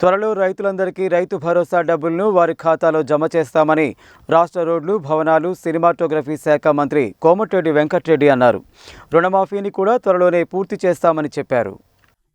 త్వరలో రైతులందరికీ రైతు భరోసా డబ్బులను వారి ఖాతాలో జమ చేస్తామని రాష్ట్ర రోడ్లు, భవనాలు, సినిమాటోగ్రఫీ శాఖ మంత్రి కోమటిరెడ్డి వెంకటరెడ్డి అన్నారు. రుణమాఫీని కూడా త్వరలోనే పూర్తి చేస్తామని చెప్పారు.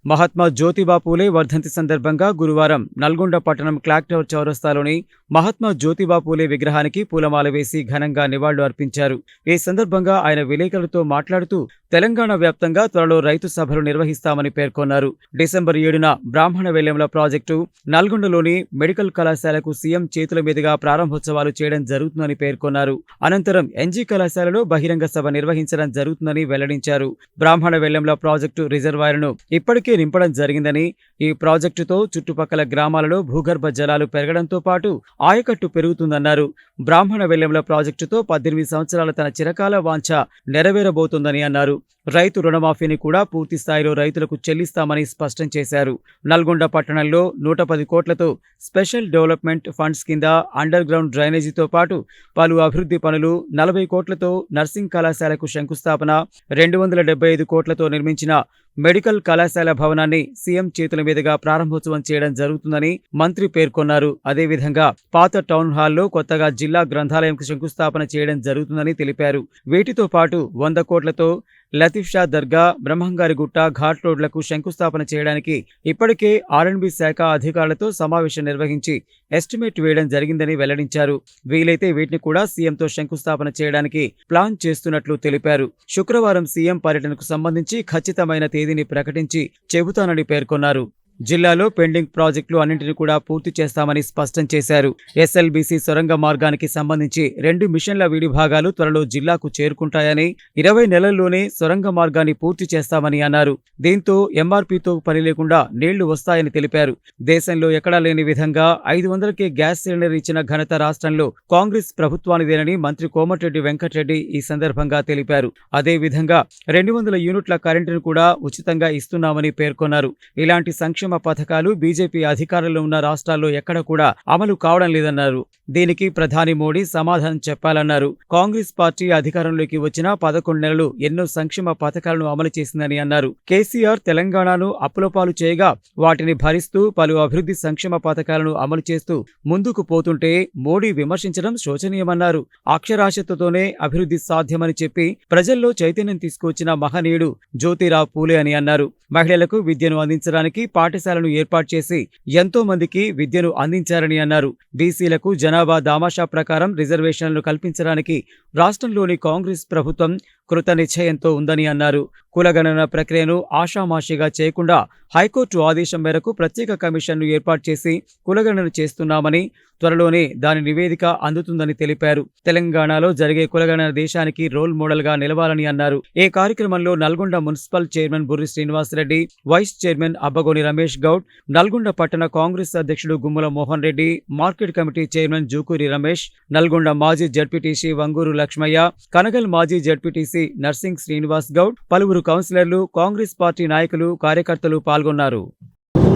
మహాత్మా జ్యోతిబా పూలే వర్ధంతి సందర్భంగా గురువారం నల్గొండ పట్టణం క్లాక్ టవర్ చౌరస్తాలోని మహాత్మా జ్యోతిబా పూలే విగ్రహానికి పూలమాల వేసి ఘనంగా నివాళులు అర్పించారు. ఈ సందర్భంగా ఆయన విలేకరులతో మాట్లాడుతూ తెలంగాణ వ్యాప్తంగా త్వరలో రైతు సభలు నిర్వహిస్తామని పేర్కొన్నారు. డిసెంబర్ 7న బ్రాహ్మణ వెల్లెంల ప్రాజెక్టు నల్గొండలోని మెడికల్ కళాశాలకు సీఎం చేతుల మీదుగా ప్రారంభోత్సవాలు చేయడం జరుగుతుందని పేర్కొన్నారు. అనంతరం ఎన్జీ కళాశాలలో బహిరంగ సభ నిర్వహించడం జరుగుతుందని వెల్లడించారు. బ్రాహ్మణ వెల్లెంల ప్రాజెక్టు రిజర్వాయర్ను ఇప్పటికే నింపడం జరిగిందని, ఈ ప్రాజెక్టుతో చుట్టుపక్కల గ్రామాలలో భూగర్భ జలాలు పెరగడంతో పాటు ఆయకట్టు పెరుగుతుందన్నారు. బ్రాహ్మణ వెల్లెంల ప్రాజెక్టుతో 18 సంవత్సరాల తన చిరకాల వాంఛ నెరవేరబోతోందని అన్నారు. రైతు రుణమాఫీని కూడా పూర్తి స్థాయిలో రైతులకు చెల్లిస్తామని స్పష్టం చేశారు. నల్గొండ పట్టణంలో 110 కోట్లతో స్పెషల్ డెవలప్మెంట్ ఫండ్స్ కింద అండర్ గ్రౌండ్ డ్రైనేజీతో పాటు పలు అభివృద్ధి పనులు, 40 కోట్లతో నర్సింగ్ కళాశాలకు శంకుస్థాపన, 275 కోట్లతో నిర్మించిన మెడికల్ కళాశాల భవనాన్ని సీఎం చేతుల మీదుగా ప్రారంభోత్సవం చేయడం జరుగుతుందని మంత్రి పేర్కొన్నారు. అదేవిధంగా పాత టౌన్ హాల్లో కొత్తగా జిల్లా గ్రంథాలయంకు శంకుస్థాపన చేయడం జరుగుతుందని తెలిపారు. వీటితో పాటు 100 కోట్లతో లతీఫ్ షా దర్గా, బ్రహ్మంగారిగుట్ట, ఘాట్ రోడ్లకు శంకుస్థాపన చేయడానికి ఇప్పటికే ఆర్ఎండ్బి శాఖ అధికారులతో సమావేశం నిర్వహించి ఎస్టిమేట్ వేయడం జరిగిందని వెల్లడించారు. వీలైతే వీటిని కూడా సీఎంతో శంకుస్థాపన చేయడానికి ప్లాన్ చేస్తున్నట్లు తెలిపారు. శుక్రవారం సీఎం పర్యటనకు సంబంధించి ఖచ్చితమైన తేదీని ప్రకటించి చెబుతానని పేర్కొన్నారు. జిల్లాలో పెండింగ్ ప్రాజెక్టులు అన్నింటినీ కూడా పూర్తి చేస్తామని స్పష్టం చేశారు. ఎస్ఎల్బీసీ సొరంగ మార్గానికి సంబంధించి 2 మిషన్ల విడిభాగాలు త్వరలో జిల్లాకు చేరుకుంటాయని, 20 నెలల్లోనే సొరంగ మార్గాన్ని పూర్తి చేస్తామని అన్నారు. దీంతో ఎంఆర్పీతో పని లేకుండా నీళ్లు వస్తాయని తెలిపారు. దేశంలో ఎక్కడా లేని విధంగా 500కే గ్యాస్ సిలిండర్ ఇచ్చిన ఘనత రాష్ట్రంలో కాంగ్రెస్ ప్రభుత్వానిదేనని మంత్రి కోమటిరెడ్డి వెంకటరెడ్డి ఈ సందర్భంగా తెలిపారు. అదేవిధంగా 200 యూనిట్ల కరెంటును కూడా ఉచితంగా ఇస్తున్నామని పేర్కొన్నారు. ఇలాంటి సంక్షేమ పథకాలు బీజేపీ అధికారంలో ఉన్న రాష్ట్రాల్లో ఎక్కడ కూడా అమలు కావడం లేదన్నారు. దీనికి ప్రధాని మోడీ సమాధానం చెప్పాలన్నారు. కాంగ్రెస్ పార్టీ అధికారంలోకి వచ్చిన 11 నెలలు ఎన్నో సంక్షేమ పథకాలను అమలు చేసిందని అన్నారు. కేసీఆర్ తెలంగాణను అప్పులపాలు చేయగా వాటిని భరిస్తూ పలు అభివృద్ధి సంక్షేమ పథకాలను అమలు చేస్తూ ముందుకు పోతుంటే మోడీ విమర్శించడం శోచనీయమన్నారు. అక్షరాస్యతతోనే అభివృద్ధి సాధ్యమని చెప్పి ప్రజల్లో చైతన్యం తీసుకొచ్చిన మహనీయుడు జ్యోతిరావు పూలే అని అన్నారు. మహిళలకు విద్యను అందించడానికి పాఠశాలను ఏర్పాటు చేసి ఎంతో మందికి విద్యను అందించారని అన్నారు. బీసీలకు జనాభా దామాషా ప్రకారం రిజర్వేషన్లను కల్పించడానికి రాష్ట్రంలోని కాంగ్రెస్ ప్రభుత్వం కృత నిశ్చయంతో ఉందని అన్నారు. కులగణన ప్రక్రియను ఆషామాషిగా చేయకుండా హైకోర్టు ఆదేశం మేరకు ప్రత్యేక కమిషన్ను ఏర్పాటు చేసి కులగణన చేస్తున్నామని, త్వరలోనే దాని నివేదిక అందుతుందని తెలిపారు. తెలంగాణలో జరిగే కులగణన దేశానికి రోల్ మోడల్ గా నిలవాలని అన్నారు. ఈ కార్యక్రమంలో Nalgonda municipal chairman Burri Srinivasareddy, vice chairman Abbagoni Ramesh Goud, Nalgonda పట్టణ కాంగ్రెస్ అధ్యక్షుడు Gummala Mohan Reddy, market committee chairman Jukuri Ramesh, Nalgonda మాజీ జడ్పీటీసీ వంగూరు లక్ష్మయ్య, కనగల్ మాజీ జడ్పీటీసీ నర్సింగ్ శ్రీనివాస్ గౌడ్, పలువురు కౌన్సిలర్లు, కాంగ్రెస్ పార్టీ నాయకులు, కార్యకర్తలు పాల్గొన్నారు.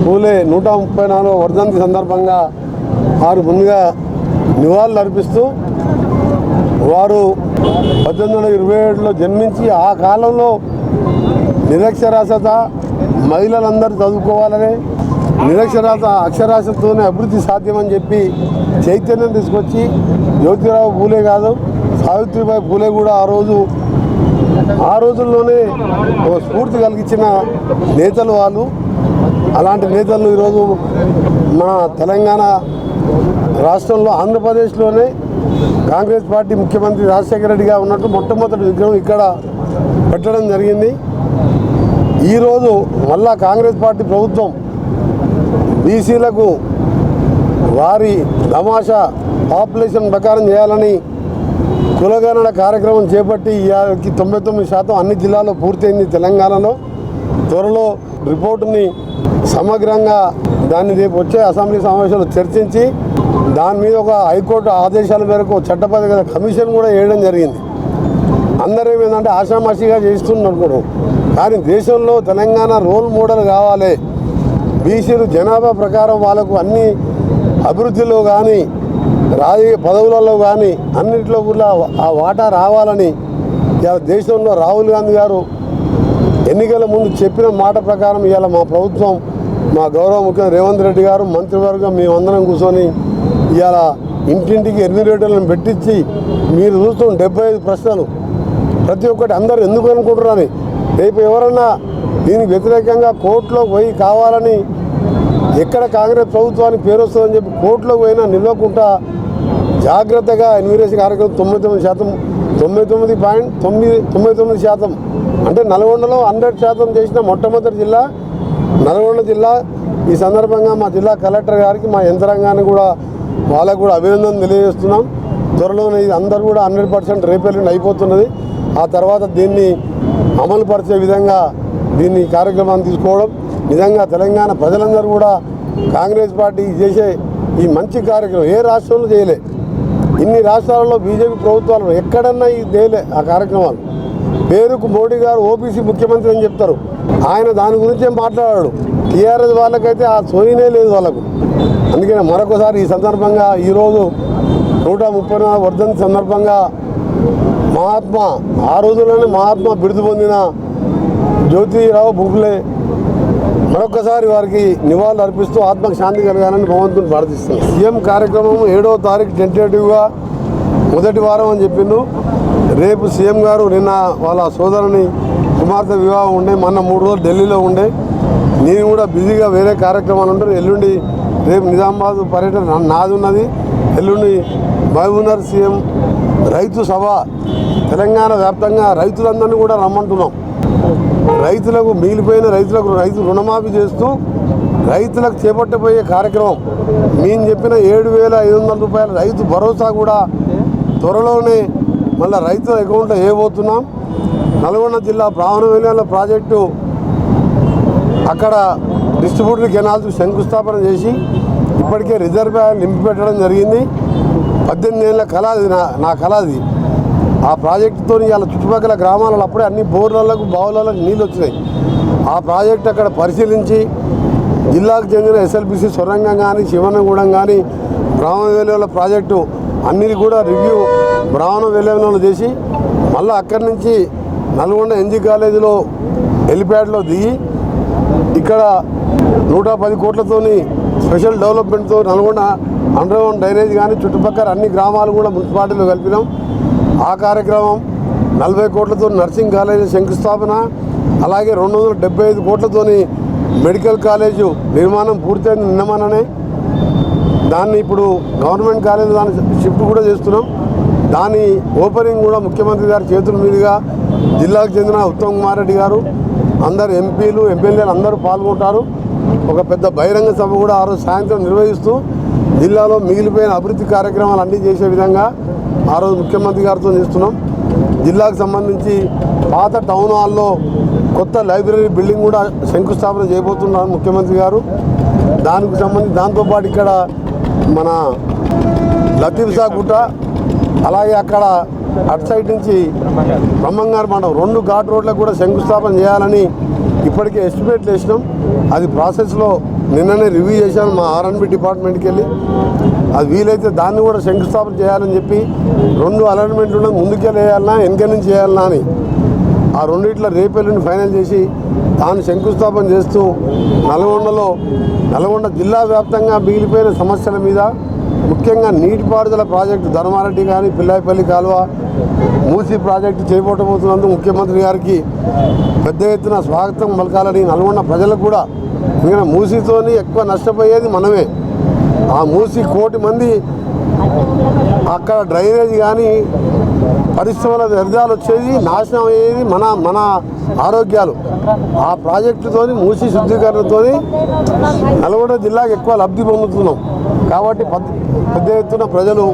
పూలే 134వ వర్ధంతి సందర్భంగా వారు ముందుగా నివాళులు అర్పిస్తూ, వారు 1827లో జన్మించి ఆ కాలంలో నిరక్షరాస్యత, మహిళలందరూ చదువుకోవాలని, అక్షరాస్యతతోనే అభివృద్ధి సాధ్యమని చెప్పి చైతన్యం తీసుకొచ్చి, జ్యోతిరావు పూలే కాదు సావిత్రిబాయి పూలే కూడా ఆ రోజుల్లోనే స్ఫూర్తి కలిగించిన నేతలు వాళ్ళు. అలాంటి నేతలను ఈరోజు మన తెలంగాణ రాష్ట్రంలో, ఆంధ్రప్రదేశ్లోనే కాంగ్రెస్ పార్టీ ముఖ్యమంత్రి రాజశేఖర రెడ్డిగా ఉన్నట్టు మొట్టమొదటి విగ్రహం ఇక్కడ పెట్టడం జరిగింది. ఈరోజు మళ్ళా కాంగ్రెస్ పార్టీ ప్రభుత్వం బీసీలకు వారి తమాషా పాపులేషన్ ప్రకారం చేయాలని కులగణన కార్యక్రమం చేపట్టి 99% అన్ని జిల్లాల్లో పూర్తయింది. తెలంగాణలో త్వరలో రిపోర్టుని సమగ్రంగా దాన్ని రేపు వచ్చే అసెంబ్లీ సమావేశంలో చర్చించి దాని మీద ఒక హైకోర్టు ఆదేశాల మేరకు చట్టబద్ధ కమిషన్ కూడా వేయడం జరిగింది. అందరూ ఏమైందంటే ఆషామాషిగా చేస్తున్నారు. కానీ దేశంలో తెలంగాణ రోల్ మోడల్ కావాలి. బీసీలు జనాభా ప్రకారం వాళ్ళకు అన్ని అభివృద్ధిలో కానీ రాజకీయ పదవులలో కానీ అన్నింటిలో కూడా ఆ వాటా రావాలని దేశంలో రాహుల్ గాంధీ గారు ఎన్నికల ముందు చెప్పిన మాట ప్రకారం ఇవాళ మా ప్రభుత్వం మా గౌరవ ముఖ్యమంత్రి రేవంత్ రెడ్డి గారు మంత్రివర్గం మేమందరం కూర్చొని ఇవాళ ఇంటింటికి ఎన్యూమరేటర్లను పెట్టించి మీరు చూస్తున్న 75 ప్రశ్నలు ప్రతి ఒక్కటి అందరూ ఎందుకు అనుకుంటున్నారని రేపు ఎవరన్నా దీనికి వ్యతిరేకంగా కోర్టులోకి పోయి కావాలని ఎక్కడ కాంగ్రెస్ ప్రభుత్వానికి పేరు వస్తుందని చెప్పి కోర్టులోకి పోయినా నిలవకుండా జాగ్రత్తగా ఎన్యూమరేషన్ కార్యక్రమం 99%, 99.99% అంటే నల్గొండలో 100% చేసిన మొట్టమొదటి జిల్లా నల్గొండ జిల్లా. ఈ సందర్భంగా మా జిల్లా కలెక్టర్ గారికి మా యంత్రాంగాన్ని కూడా వాళ్ళకు కూడా అభినందన తెలియజేస్తున్నాం. త్వరలోనే ఇది అందరూ కూడా 100% రేపెల్లుండి అయిపోతున్నది. ఆ తర్వాత దీన్ని అమలు పరిచే విధంగా దీన్ని కార్యక్రమాన్ని తీసుకోవడం నిజంగా తెలంగాణ ప్రజలందరూ కూడా కాంగ్రెస్ పార్టీ చేసే ఈ మంచి కార్యక్రమం ఏ రాష్ట్రంలో చేయలే. ఇన్ని రాష్ట్రాలలో బీజేపీ ప్రభుత్వాలు ఎక్కడన్నా ఈ చేయలే ఆ కార్యక్రమాలు. పేరుకు మోడీ గారు ఓబీసీ ముఖ్యమంత్రి అని చెప్తారు, ఆయన దాని గురించే మాట్లాడాడు. టీఆర్ఎస్ వాళ్ళకైతే ఆ సోయినే లేదు వాళ్ళకు. అందుకని మరొకసారి ఈ సందర్భంగా ఈరోజు 130వ వర్ధంతి సందర్భంగా మహాత్మా ఆ రోజుల్లోనే మహాత్మా బిరుదు పొందిన జ్యోతిరావు ఫులే మరొకసారి వారికి నివాళులు అర్పిస్తూ ఆత్మకు శాంతి కలగాలని భగవంతుని ప్రార్థిస్తున్నాం. సీఎం కార్యక్రమం 7వ తారీఖు టెంటేటివ్గా మొదటి వారం అని చెప్పిండు. రేపు సీఎం గారు నిన్న వాళ్ళ సోదరుని కుమార్తె వివాహం ఉండే, మొన్న 3 రోజులు ఢిల్లీలో ఉండే. నేను కూడా బిజీగా వేరే కార్యక్రమాలు ఉంటారు. ఎల్లుండి రేపు నిజామాబాద్ పర్యటన నాది ఉన్నది. ఎల్లుండి మహబూబ్నగర్ సీఎం రైతు సభ తెలంగాణ వ్యాప్తంగా రైతులందరినీ కూడా రమ్మంటున్నాం. రైతులకు మిగిలిపోయిన రైతులకు రైతు రుణమాఫీ చేస్తూ రైతులకు చేపట్టబోయే కార్యక్రమం మేము చెప్పిన 7,500 రూపాయల రైతు భరోసా కూడా త్వరలోనే మళ్ళీ రైతుల అకౌంట్లో వేయబోతున్నాం. నల్గొండ జిల్లా బ్రాహ్మణవేలియాల ప్రాజెక్టు అక్కడ డిస్ట్రిబ్యూటర్ కెనాల్స్ శంకుస్థాపన చేసి ఇప్పటికే రిజర్వాయర్ నింపి పెట్టడం జరిగింది. 18 ఏళ్ళ కళ అది, నా కళ అది. ఆ ప్రాజెక్టుతో ఇవాళ చుట్టుపక్కల గ్రామాలలో అప్పుడే అన్ని బోర్లకు బావులకు నీళ్ళు వచ్చినాయి. ఆ ప్రాజెక్టు అక్కడ పరిశీలించి జిల్లాకు చెందిన ఎస్ఎల్బిసి సొరంగం కానీ శివనగూడెం కానీ బ్రాహ్మణవేలియాల ప్రాజెక్టు అన్నిటి కూడా రివ్యూ బ్రాహ్మణవేలియాలో చేసి మళ్ళీ అక్కడి నుంచి నల్గొండ ఎన్జీ కాలేజీలో హెలిప్యాడ్లో దిగి ఇక్కడ 110 కోట్లతోని స్పెషల్ డెవలప్మెంట్తో నల్గొండ అండర్గ్రౌండ్ డ్రైనేజ్ కానీ చుట్టుపక్కల అన్ని గ్రామాలు కూడా మున్సిపాలిటీలో కలిపినాం. ఆ కార్యక్రమం 40 కోట్లతో నర్సింగ్ కాలేజీ శంకుస్థాపన, అలాగే 275 కోట్లతోని మెడికల్ కాలేజు నిర్మాణం పూర్తయింది నిన్నమననే. దాన్ని ఇప్పుడు గవర్నమెంట్ కాలేజీ దాన్ని షిఫ్ట్ కూడా చేస్తున్నాం. దాని ఓపెనింగ్ కూడా ముఖ్యమంత్రి గారి చేతుల మీదుగా జిల్లాకు చెందిన ఉత్తమ్ కుమార్ రెడ్డి గారు, అందరు ఎంపీలు ఎమ్మెల్యేలు అందరూ పాల్గొంటారు. ఒక పెద్ద బహిరంగ సభ కూడా ఆ రోజు సాయంత్రం నిర్వహిస్తూ జిల్లాలో మిగిలిపోయిన అభివృద్ధి కార్యక్రమాలు అన్నీ చేసే విధంగా ఆ రోజు ముఖ్యమంత్రి గారితో చేస్తున్నాం. జిల్లాకు సంబంధించి పాత టౌన్ హాల్లో కొత్త లైబ్రరీ బిల్డింగ్ కూడా శంకుస్థాపన చేయబోతున్నారు ముఖ్యమంత్రి గారు. దానికి సంబంధించి దాంతోపాటు ఇక్కడ మన లతీఫ్ షా గుట్ట, అలాగే అక్కడ అటు సైడ్ నుంచి బ్రహ్మంగారు మండలం 2 ఘాట్ రోడ్లకు కూడా శంకుస్థాపన చేయాలని ఇప్పటికే ఎస్టిమేట్లు వేసినాం. అది ప్రాసెస్లో నిన్ననే రివ్యూ చేశాను మా ఆర్ఎన్బి డిపార్ట్మెంట్కి వెళ్ళి. అది వీలైతే దాన్ని కూడా శంకుస్థాపన చేయాలని చెప్పి 2 అలైన్మెంట్లు ఉన్నది, ముందుకెళ్ళేయాలన్నా వెనక నుంచి చేయాలన్నా అని ఆ రెండిట్లో రేపెల్లుని ఫైనల్ చేసి దాన్ని శంకుస్థాపన చేస్తూ నల్గొండ జిల్లా వ్యాప్తంగా మిగిలిపోయిన సమస్యల మీద ముఖ్యంగా నీటిపారుదల ప్రాజెక్టు ధర్మారెడ్డి కానీ పిల్లాయిపల్లి కాలువ మూసీ ప్రాజెక్టు చేపట్టబోతున్నందుకు ముఖ్యమంత్రి గారికి పెద్ద ఎత్తున స్వాగతం పలకాలని నల్గొండ ప్రజలకు కూడా. ఎందుకంటే మూసీతోని ఎక్కువ నష్టపోయేది మనమే. ఆ మూసీ 1 కోటి మంది అక్కడ డ్రైనేజ్ కానీ పరిశ్రమల వ్యర్థాలు వచ్చేది, నాశనం అయ్యేది మన ఆరోగ్యాలు. ఆ ప్రాజెక్టుతో మూసీ శుద్ధీకరణతో నల్గొండ జిల్లాకు ఎక్కువ లబ్ధి పొందుతున్నాం. కాబట్టి పెద్ద ఎత్తున ప్రజలు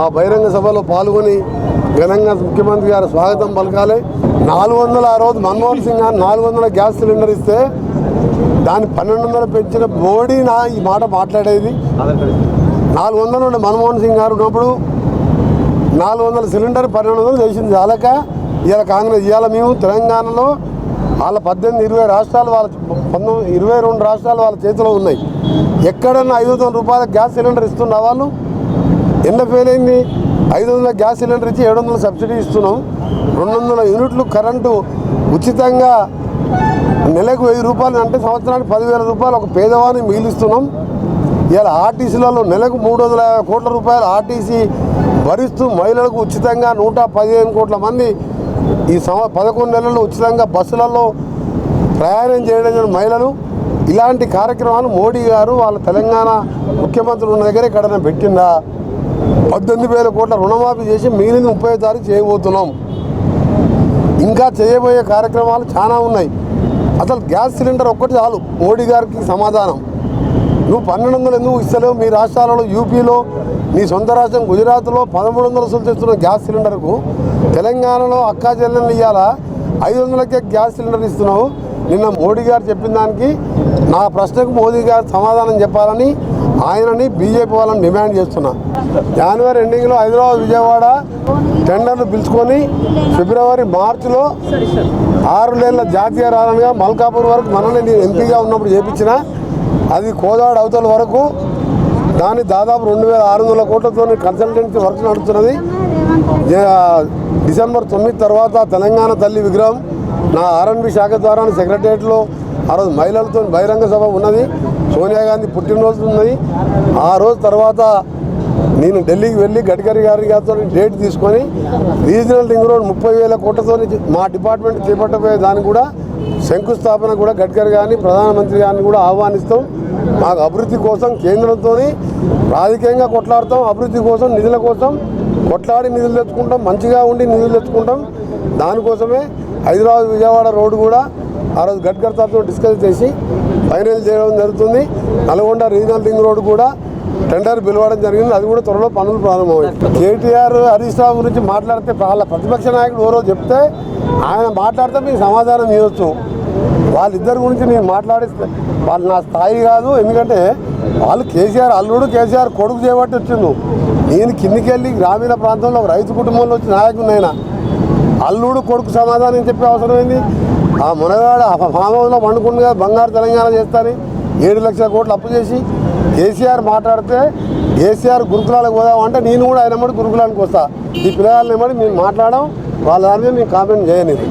ఆ బహిరంగ సభలో పాల్గొని ఘనంగా ముఖ్యమంత్రి గారు స్వాగతం పలకాలి. 400 ఆ రోజు మన్మోహన్ సింగ్ గారు 400 గ్యాస్ సిలిండర్ ఇస్తే దాన్ని 1200 పెంచిన మోడీ ఈ మాట మాట్లాడేది. 400 ఉండే మన్మోహన్ సింగ్ గారు ఉన్నప్పుడు 400 సిలిండర్ 1200 చేసింది చాలక ఇవాళ కాంగ్రెస్. ఇవాళ మేము తెలంగాణలో వాళ్ళ 18-20 రాష్ట్రాలు, వాళ్ళ 22 రాష్ట్రాలు వాళ్ళ చేతిలో ఉన్నాయి. ఎక్కడన్నా 500 రూపాయల గ్యాస్ సిలిండర్ ఇస్తున్న వాళ్ళు ఎన్న ఫెయిల్ అయింది. 500 గ్యాస్ సిలిండర్ ఇచ్చి 700 సబ్సిడీ ఇస్తున్నాం. 200 యూనిట్లు కరెంటు ఉచితంగా నెలకు 1000 రూపాయలు అంటే సంవత్సరానికి 10,000 రూపాయలు ఒక పేదవాడిని మిగిలిస్తున్నాం. ఇలా ఆర్టీసీలలో నెలకు 350 కోట్ల రూపాయలు ఆర్టీసీ భరిస్తూ మహిళలకు ఉచితంగా 115 కోట్ల మంది ఈ 11 నెలల్లో ఉచితంగా బస్సులలో ప్రయాణం చేయడం మహిళలు. ఇలాంటి కార్యక్రమాలు మోడీ గారు వాళ్ళ తెలంగాణ ముఖ్యమంత్రులు ఉన్న దగ్గర ఎక్కడైనా పెట్టిందా? 18,000 కోట్ల రుణమాఫీ చేసి మిగిలిన 30వ తారీఖు చేయబోతున్నాం. ఇంకా చేయబోయే కార్యక్రమాలు చాలా ఉన్నాయి. అసలు గ్యాస్ సిలిండర్ ఒక్కటి చాలు మోడీ గారికి సమాధానం. నువ్వు 1200 ఎందుకు ఇస్తలేవు? మీ రాష్ట్రాలలో యూపీలో, నీ సొంత రాష్ట్రం గుజరాత్లో 1300 వసూలు చేస్తున్న గ్యాస్ సిలిండర్కు తెలంగాణలో అక్కా చెల్లెళ్ళు ఇవ్వాలా 500కే గ్యాస్ సిలిండర్ ఇస్తున్నావు. నిన్న మోడీ గారు చెప్పిన దానికి నా ప్రశ్నకు మోదీ గారు సమాధానం చెప్పాలని ఆయనని బీజేపీ వాళ్ళని డిమాండ్ చేస్తున్నా. జనవరి ఎండింగ్లో హైదరాబాద్ విజయవాడ టెండర్లు పిలుచుకొని ఫిబ్రవరి మార్చిలో 6 లేన్ల జాతీయ రహదారిగా మల్కాపూర్ వరకు మనల్ని నేను ఎంపీగా ఉన్నప్పుడు చేయించిన అది కోదాడ అవతల వరకు దాన్ని దాదాపు 2,600 కోట్లతో కన్సల్టెన్సీ వర్క్ నడుస్తున్నది. డిసెంబర్ 9 తర్వాత తెలంగాణ తల్లి విగ్రహం నా R&B శాఖ ద్వారా సెక్రటరియట్లో ఆ రోజు మహిళలతో బహిరంగ సభ ఉన్నది. సోనియా గాంధీ పుట్టినరోజు ఉన్నది. ఆ రోజు తర్వాత నేను ఢిల్లీకి వెళ్ళి గడ్కరీ గారితో డేట్ తీసుకొని రీజనల్ రింగ్ రోడ్ 30,000 కోట్లతో మా డిపార్ట్మెంట్ చేపట్టబోయే దానికి కూడా శంకుస్థాపన కూడా గడ్కరీ గారిని ప్రధానమంత్రి గారిని కూడా ఆహ్వానిస్తాం. మాకు అభివృద్ధి కోసం కేంద్రంతో రాజకీయంగా కొట్లాడతాం. అభివృద్ధి కోసం నిధుల కోసం కొట్లాడి నిధులు తెచ్చుకుంటాం. మంచిగా ఉండి నిధులు తెచ్చుకుంటాం. దానికోసమే హైదరాబాద్ విజయవాడ రోడ్డు కూడా ఆ రోజు గడ్కరీతో డిస్కస్ చేసి ఫైనల్ చేయడం జరుగుతుంది. నల్గొండ రీజనల్ రింగ్ రోడ్డు కూడా టెండర్ పిలవడం జరిగింది. అది కూడా త్వరలో పనులు ప్రారంభమవుతాయి. కేటీఆర్ హరీష్ రావు గురించి మాట్లాడితే వాళ్ళ ప్రతిపక్ష నాయకుడు ఎవరో చెప్తే ఆయన మాట్లాడితే మీకు సమాధానం ఇవ్వచ్చు. వాళ్ళిద్దరి గురించి నేను మాట్లాడిస్తే వాళ్ళు నా స్థాయి కాదు. ఎందుకంటే వాళ్ళు కేసీఆర్ అల్లుడు, కేసీఆర్ కొడుకు చేయబట్టి వచ్చిండు. నేను కిందికి వెళ్ళి గ్రామీణ ప్రాంతంలో ఒక రైతు కుటుంబంలో వచ్చి నాయకుడినైనా అల్లుడు కొడుకు సమాధానం చెప్పే అవసరం ఏంది? ఆ మునగాడు ఫామ్ హౌస్లో వండుకుంటుగా బంగారు తెలంగాణ చేస్తానని 7 లక్షల కోట్లు అప్పు చేసి కేసీఆర్ మాట్లాడితే కేసీఆర్ గురుకులాలకు పోదామంటే నేను కూడా ఆయన గురుకులానికి వస్తా. ఈ పిల్లగాళ్ళని మేము మాట్లాడడం వాళ్ళ దాని మీద మేము కామెంట్ చేయలేదు.